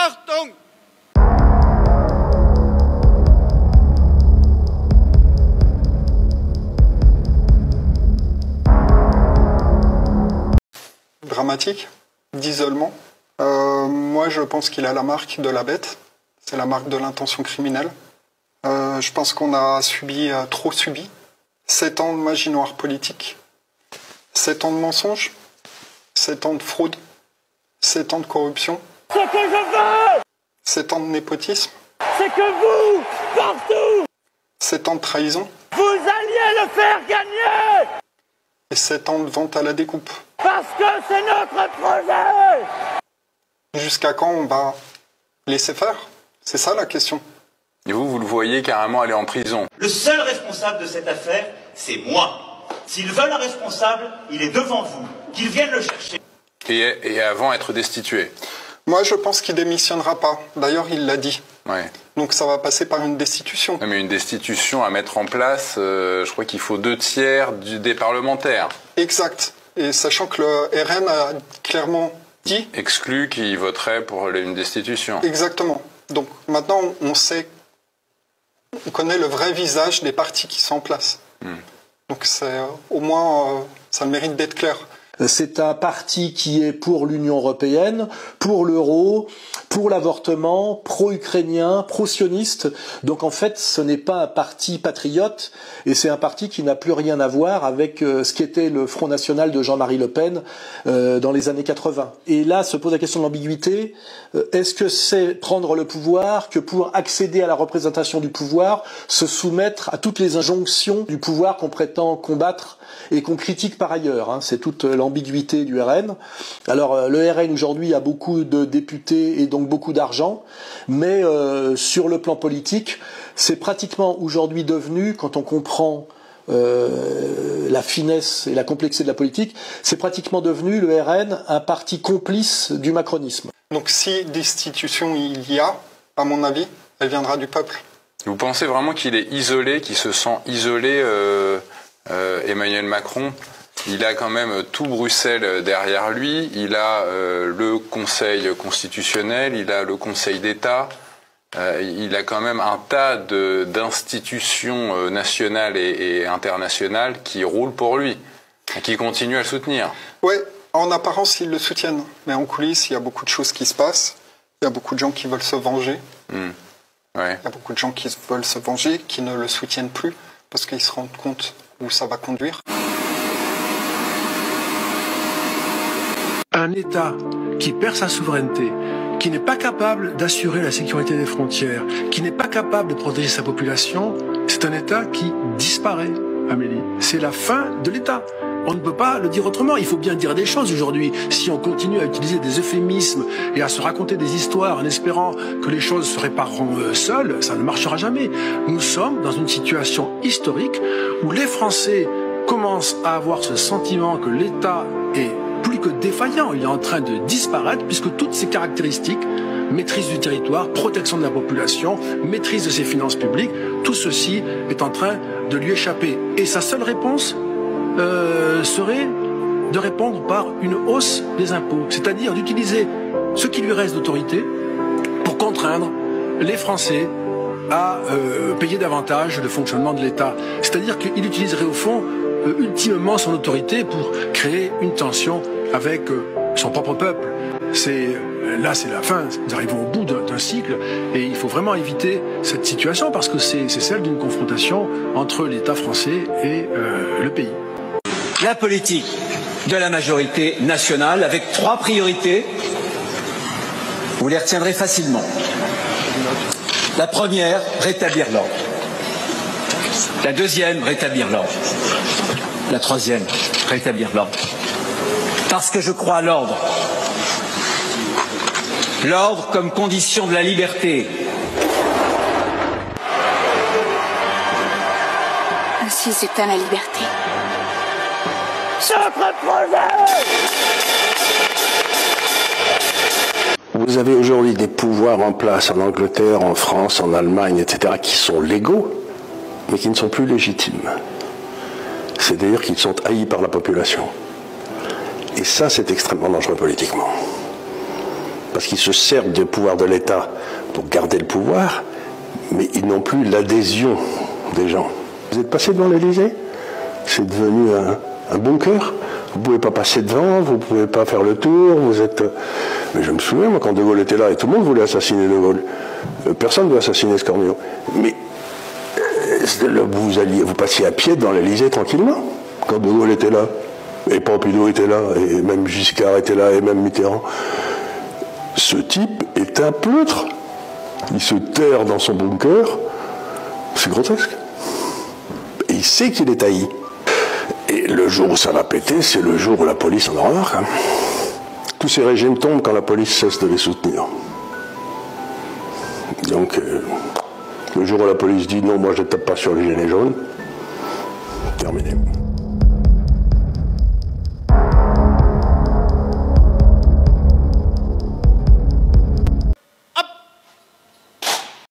Achtung! Dramatique, d'isolement. Moi, je pense qu'il a la marque de la bête. C'est la marque de l'intention criminelle. Je pense qu'on a trop subi. 7 ans de magie noire politique. 7 ans de mensonges. 7 ans de fraude. 7 ans de corruption. Ce que je veux, 7 ans de népotisme. c'est que vous, partout, 7 ans de trahison. vous alliez le faire gagner. Et 7 ans de vente à la découpe. Parce que c'est notre projet. Jusqu'à quand on va laisser faire? C'est ça la question. Et vous le voyez carrément aller en prison. Le seul responsable de cette affaire, c'est moi. S'ils veulent un responsable, il est devant vous. Qu'ils viennent le chercher. Et avant être destitué. Moi, je pense qu'il démissionnera pas. D'ailleurs, il l'a dit. Ouais. Donc ça va passer par une destitution. Mais une destitution à mettre en place, je crois qu'il faut 2/3 des parlementaires. Exact. Et sachant que le RN a clairement dit... Exclu qu'il voterait pour une destitution. Exactement. Donc maintenant, on sait, on connaît le vrai visage des partis qui sont en place. Donc c'est au moins, ça mérite d'être clair. C'est un parti qui est pour l'Union européenne, pour l'euro, pour l'avortement, pro-ukrainien, pro-sioniste. Donc en fait, ce n'est pas un parti patriote, et c'est un parti qui n'a plus rien à voir avec ce qu'était le Front National de Jean-Marie Le Pen dans les années 80. Et là se pose la question de l'ambiguïté. Est-ce que c'est prendre le pouvoir que pour accéder à la représentation du pouvoir, se soumettre à toutes les injonctions du pouvoir qu'on prétend combattre et qu'on critique par ailleurs, c'est toute l'ambiguïté du RN. Alors le RN aujourd'hui a beaucoup de députés et donc beaucoup d'argent, mais sur le plan politique, c'est pratiquement aujourd'hui devenu, quand on comprend la finesse et la complexité de la politique, c'est pratiquement devenu le RN un parti complice du macronisme. Donc si destitution il y a, à mon avis, elle viendra du peuple. Vous pensez vraiment qu'il est isolé, qu'il se sent isolé Emmanuel Macron? Il a quand même tout Bruxelles derrière lui, il a le Conseil constitutionnel, il a le Conseil d'État, il a quand même un tas d'institutions nationales et internationales qui roulent pour lui, qui continuent à le soutenir. Oui, en apparence ils le soutiennent, mais en coulisses il y a beaucoup de choses qui se passent, il y a beaucoup de gens qui veulent se venger, Ouais. il y a beaucoup de gens qui veulent se venger, qui ne le soutiennent plus, parce qu'ils se rendent compte où ça va conduire. Un État qui perd sa souveraineté, qui n'est pas capable d'assurer la sécurité des frontières, qui n'est pas capable de protéger sa population, c'est un État qui disparaît, Amélie. C'est la fin de l'État. On ne peut pas le dire autrement. Il faut bien dire des choses aujourd'hui. Si on continue à utiliser des euphémismes et à se raconter des histoires en espérant que les choses se répareront seules, ça ne marchera jamais. Nous sommes dans une situation historique où les Français commencent à avoir ce sentiment que l'État est plus que défaillant. Il est en train de disparaître puisque toutes ces caractéristiques, maîtrise du territoire, protection de la population, maîtrise de ses finances publiques, tout ceci est en train de lui échapper. Et sa seule réponse serait de répondre par une hausse des impôts, c'est-à-dire d'utiliser ce qui lui reste d'autorité pour contraindre les Français à payer davantage le fonctionnement de l'État. C'est-à-dire qu'il utiliserait au fond ultimement son autorité pour créer une tension avec son propre peuple. Là, c'est la fin. Nous arrivons au bout d'un cycle et il faut vraiment éviter cette situation parce que c'est celle d'une confrontation entre l'État français et le pays. La politique de la majorité nationale avec 3 priorités. Vous les retiendrez facilement. La première, rétablir l'ordre. La deuxième, rétablir l'ordre. La troisième, rétablir l'ordre. Parce que je crois à l'ordre. L'ordre comme condition de la liberté. Ainsi s'éteint la liberté. Notre projet. Vous avez aujourd'hui des pouvoirs en place en Angleterre, en France, en Allemagne, etc., qui sont légaux, mais qui ne sont plus légitimes. C'est-à-dire qu'ils sont haïs par la population. Et ça, c'est extrêmement dangereux politiquement. parce qu'ils se servent du pouvoir de l'État pour garder le pouvoir, mais ils n'ont plus l'adhésion des gens. Vous êtes passé devant l'Élysée? C'est devenu un bunker. Vous ne pouvez pas passer devant, vous ne pouvez pas faire le tour, vous êtes... Mais je me souviens, moi, quand De Gaulle était là, et tout le monde voulait assassiner De Gaulle. Personne ne veut assassiner Scornio. Mais vous passiez à pied devant l'Élysée tranquillement, quand De Gaulle était là. Et Pompidou était là, et même Giscard était là, et même Mitterrand. Ce type est un pleutre. Il se terre dans son bunker. C'est grotesque. Et il sait qu'il est haï. Et le jour où ça va péter, c'est le jour où la police en aura marre. Hein. Tous ces régimes tombent quand la police cesse de les soutenir. Donc, le jour où la police dit non, moi je ne tape pas sur les gilets jaunes, terminé.